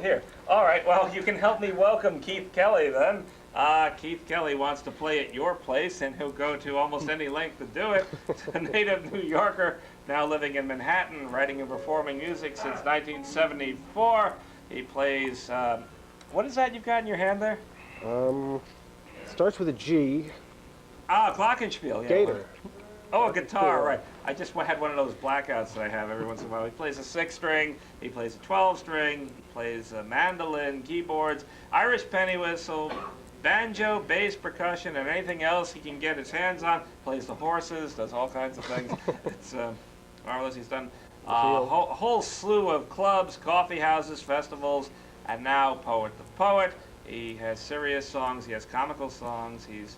here. All right, well, you can help me welcome Keith Kelly then. Keith Kelly wants to play at your place, and he'll go to almost any length to do it. He's a native New Yorker, now living in Manhattan, writing and performing music since 1974. He plays, what is that you've got in your hand there? Starts with a G. Glockenspiel, yeah. Gator. Oh, a guitar, right. I just had one of those blackouts that I have every once in a while. He plays a 6-string, he plays a 12-string, he plays a mandolin, keyboards, Irish penny whistle, banjo, bass, percussion, and anything else he can get his hands on. Plays the horses, does all kinds of things. It's marvelous. He's done a whole slew of clubs, coffee houses, festivals, and now Poet the Poet. He has serious songs, he has comical songs, he's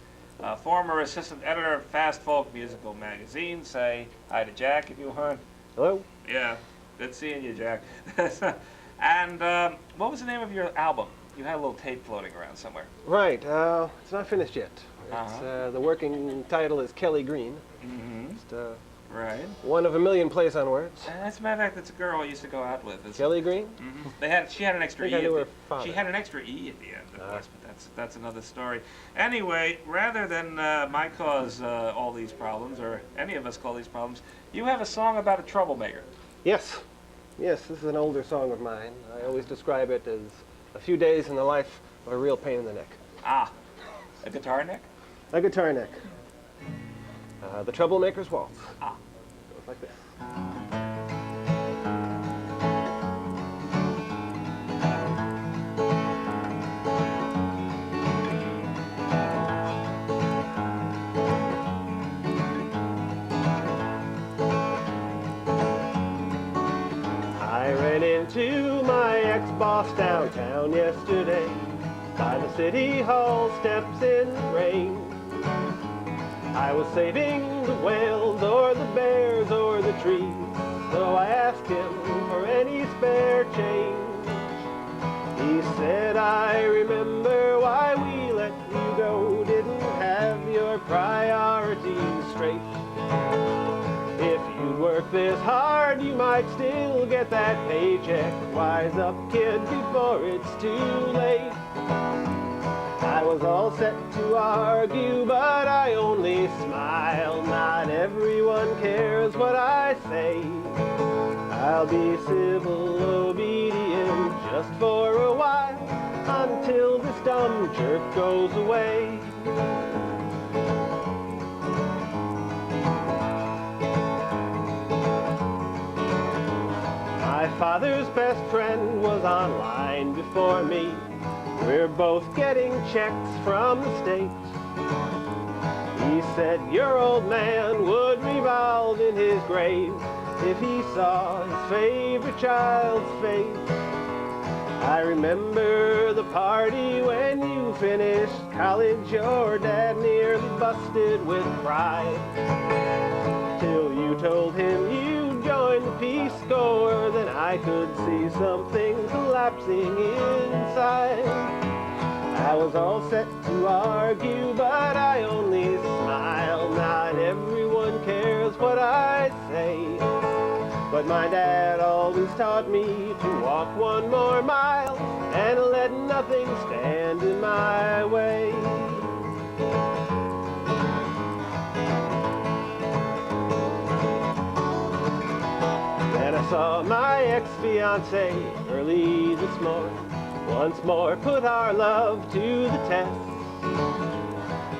former assistant editor of Fast Folk Musical Magazine. Say hi to Jack if you want. Hello. Yeah, good seeing you, Jack. And what was the name of your album? You had a little tape floating around somewhere. Right. It's not finished yet. It's, the working title is Kelly Green. Mm-hmm. Just, right. one of a million plays-on words. As a matter of fact, that's a girl I used to go out with. Kelly Green? Mm-hmm. She had an extra E. She had an extra E at the end, of course, but that's another story. Anyway, rather than my cause all these problems, or any of us call these problems, you have a song about a troublemaker. Yes. Yes, this is an older song of mine. I always describe it as a few days in the life of a real pain in the neck. Ah, a guitar neck? A guitar neck. The Troublemaker's Waltz. Ah. Goes like this. I ran into my ex-boss downtown yesterday by the city hall steps in the rain. I was saving the whales or the bears or the trees, so I asked him for any spare change. He said, I remember why we let you go, didn't have your priorities straight. If you'd work this hard, you might still get that paycheck. Wise up, kid, before it's too late. I was all set to argue, but I only smile. Not everyone cares what I say. I'll be civil obedient just for a while, until this dumb jerk goes away. My father's best friend was online before me. We're both getting checks from the States. He said your old man would revolve in his grave if he saw his favorite child's face. I remember the party when you finished college. Your dad nearly busted with pride, till you told him you joined the Peace Corps. Then I could see something collapsing inside. I was all set to argue, but I only smile. Not everyone cares what I say, but my dad always taught me to walk one more mile and let nothing stand in my way. Then I saw my ex-fiancée early this morning. Once more put our love to the test.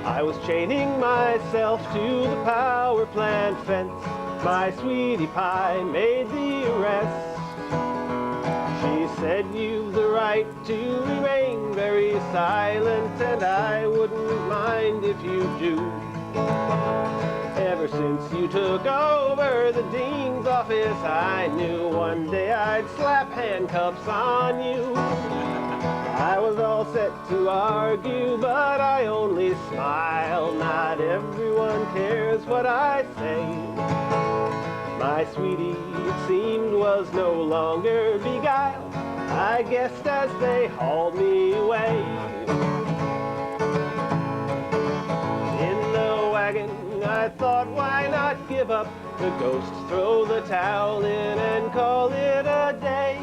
I was chaining myself to the power plant fence. My sweetie pie made the arrest. She said you've the right to remain very silent, and I wouldn't mind if you do. Ever since you took over the dean's office, I knew one day I'd slap handcuffs on you. I was all set to argue, but I only smile. Not everyone cares what I say. My sweetie, it seemed, was no longer beguiled. I guessed as they hauled me away. In the wagon, I thought, why not give up the ghost, throw the towel in and call it a day.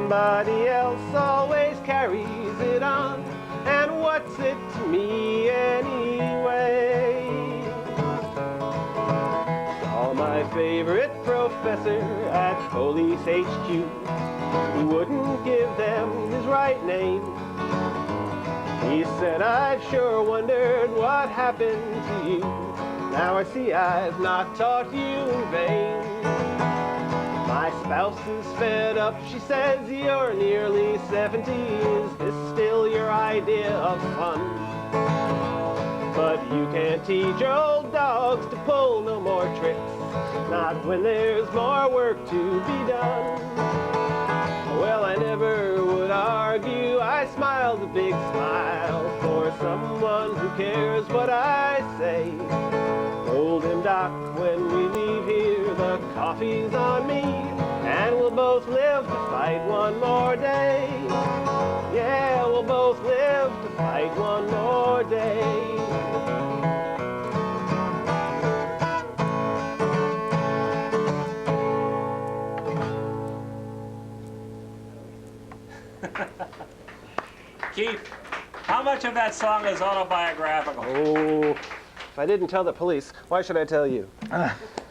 somebody else always carries it on. And what's it to me anyway? Saw my favorite professor at Police HQ. He wouldn't give them his right name. He said, I've sure wondered what happened to you. Now I see I've not taught you in vain. My spouse is fed up, she says, you're nearly 70. Is this still your idea of fun? But you can't teach old dogs to pull no more tricks, not when there's more work to be done. Well, I never would argue, I smiled a big smile for someone who cares what I say. Told him, Doc, when we leave here, the coffee's on me, and we'll both live to fight one more day. Yeah, we'll both live to fight one more day. Keith, how much of that song is autobiographical? Oh, if I didn't tell the police, why should I tell you?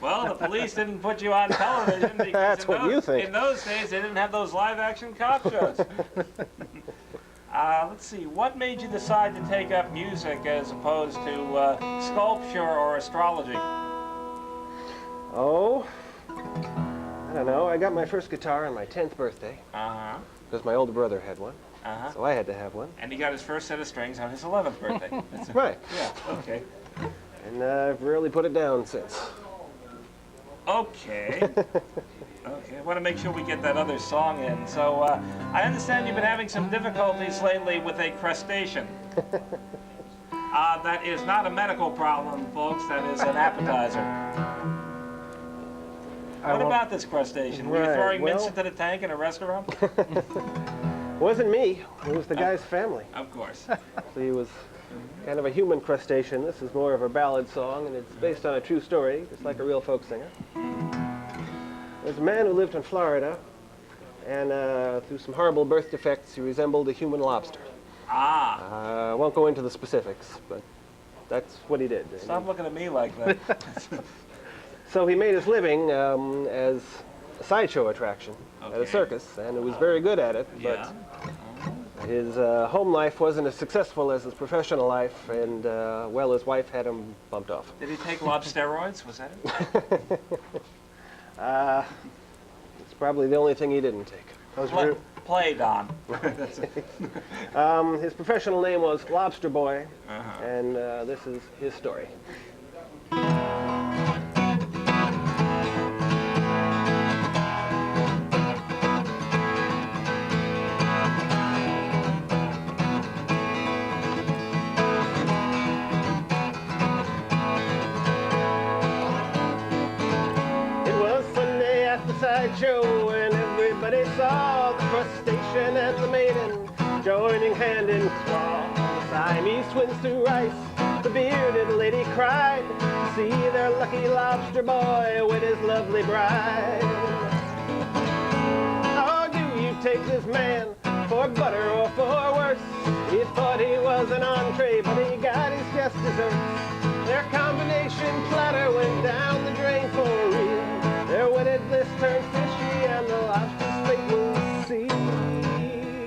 Well, the police didn't put you on television because That's what you think. In those days, they didn't have those live-action cop shows. Let's see, what made you decide to take up music as opposed to sculpture or astrology? Oh, I don't know. I got my first guitar on my 10th birthday Uh-huh. because my older brother had one, Uh-huh. so I had to have one. And he got his first set of strings on his 11th birthday. Right. Yeah, okay. And I've rarely put it down since. Okay. Okay, I want to make sure we get that other song in. So, I understand you've been having some difficulties lately with a crustacean. That is not a medical problem, folks. That is an appetizer. What about this crustacean? Were you Right, throwing mince well- into the tank in a restaurant? It wasn't me. It was the guy's family. Of course. So he was kind of a human crustacean. This is more of a ballad song, and it's based on a true story, just like a real folk singer. There's a man who lived in Florida, and through some horrible birth defects, he resembled a human lobster. Ah. I won't go into the specifics, but that's what he did. Stop looking at me like that. So he made his living as a sideshow attraction at a Okay. circus, and he was very good at it, Yeah. but his home life wasn't as successful as his professional life, and, well, his wife had him bumped off. Did he take lobsteroids? Was that it? It's probably the only thing he didn't take. Play, Don. His professional name was Lobster Boy, Uh-huh. and this is his story. It was Sunday at the sideshow, and everybody saw the crustacean and the maiden joining hand in claw. The Siamese twins threw rice. The bearded lady cried to see their lucky lobster boy with his lovely bride. Oh, do you take this man for butter or for worse? He thought he was an entree, but he got his just desserts. Their combination platter went down the drain for real. Their wedded bliss turned fishy, and the lobster's fate was sealed.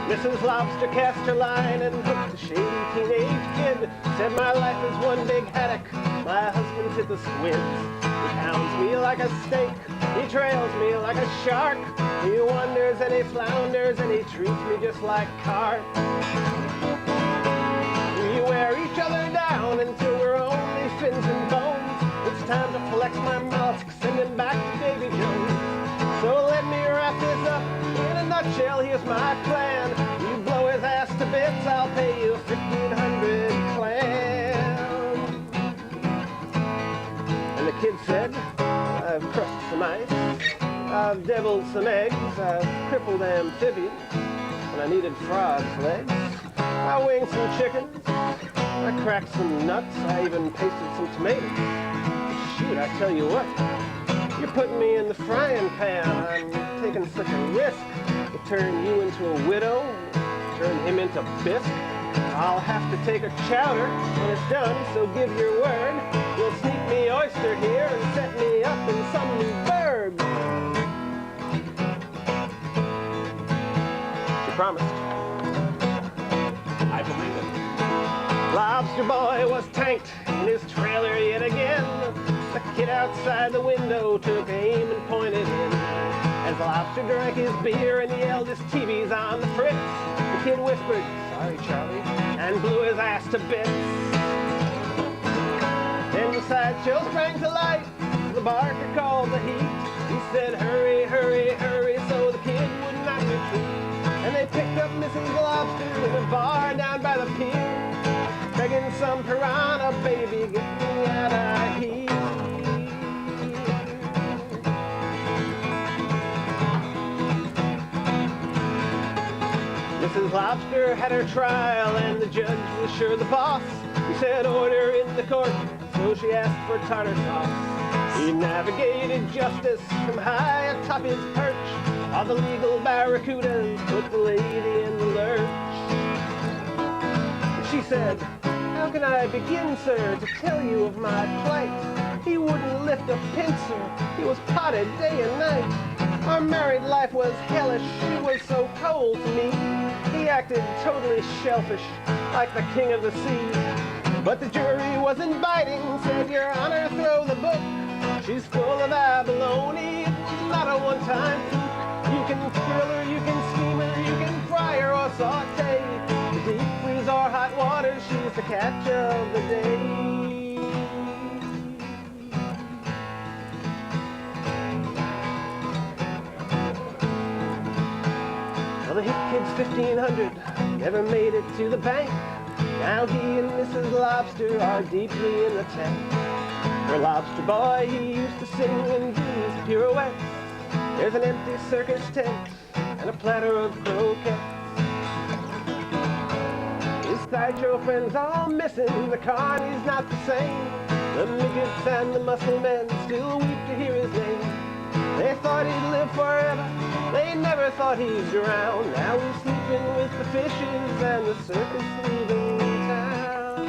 Mrs. Lobster cast her line and hooked a shady teenage kid. Said my life is one big haddock, my husband's hit the squids. He pounds me like a steak, he trails me like a shark. He wanders and he flounders and he treats me just like carp. We wear each other down until we're only fins and bones. It's time to flex my mollusks, send him back to Davy Jones. So let me wrap this up in a nutshell, here's my plan. You blow his ass to bits, I'll pay you 1,500 clams. And the kid said, I've crushed some ice, I've deviled some eggs, I've crippled amphibians, and I needed frogs' legs. I winged some chickens, I cracked some nuts, I even pasted some tomatoes. shoot, I tell you what. You're putting me in the frying pan. I'm taking such a risk. To turn you into a widow, turn him into bisque. I'll have to take a chowder when it's done, so give your word. You'll sneak me oyster here and set me up in some new burg. She promised. I believe it. Lobster boy was tanked in his trailer yet again. The kid outside the window took aim and pointed in. As the lobster drank his beer and the eldest TV's on the fritz, the kid whispered, "Sorry, Charlie," and blew his ass to bits. Then the sideshow sprang to life. The barker called the heat. He said, "Hurry, hurry, hurry," so the kid would not retreat. And they picked up Mrs. Lobster in a bar down by the pier, begging some piranha, "Baby, get me out of here." Mrs. Lobster had her trial, and the judge was sure the boss. He said, "Order in the court," so she asked for tartar sauce. He navigated justice from high atop his perch. All the legal barracudas put the lady in the lurch. She said, "How can I begin, sir, to tell you of my plight? He wouldn't lift a pincer, he was potted day and night. Our married life was hellish, she was so cold to me. He acted totally shellfish, like the king of the sea. But the jury wasn't biting, said, 'Your Honor, throw the book. She's full of abalone, it's not a one-time fluke. You can grill her, you can steam her, you can fry her or saute. The deep freeze or hot water, she's the catch of the day.'" Well, the hit kid's 1,500, never made it to the bank. Now he and Mrs. Lobster are deeply in the tank. Her lobster boy, he used to sing and do his pirouettes. There's an empty circus tent and a platter of croquettes. His sideshow friends all missing, the carny's not the same. The midgets and the muscle men still weep to hear his name. They thought he'd live forever, they never thought he'd drown. Now he's sleeping with the fishes and the circus leaving town.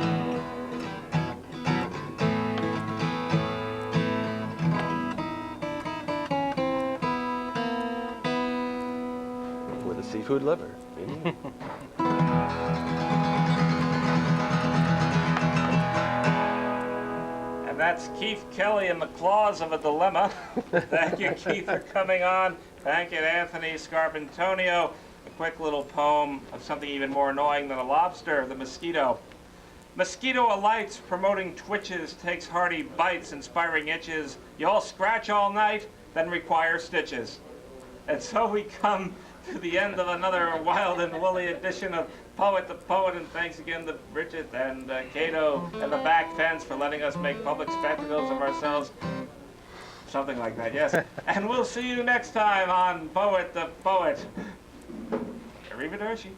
With a seafood lover. And that's Keith Kelly in the claws of a dilemma. Thank you, Keith, for coming on. Thank you to Anthony Scarpantonio. A quick little poem of something even more annoying than a lobster, the mosquito. Mosquito alights, promoting twitches, takes hearty bites, inspiring itches. You all scratch all night, then require stitches. And so we come to the end of another wild and woolly edition of Poet the Poet, and thanks again to Bridget and Cato and the back fence for letting us make public spectacles of ourselves. Something like that, yes. And we'll see you next time on Poet the Poet. Arrivederci.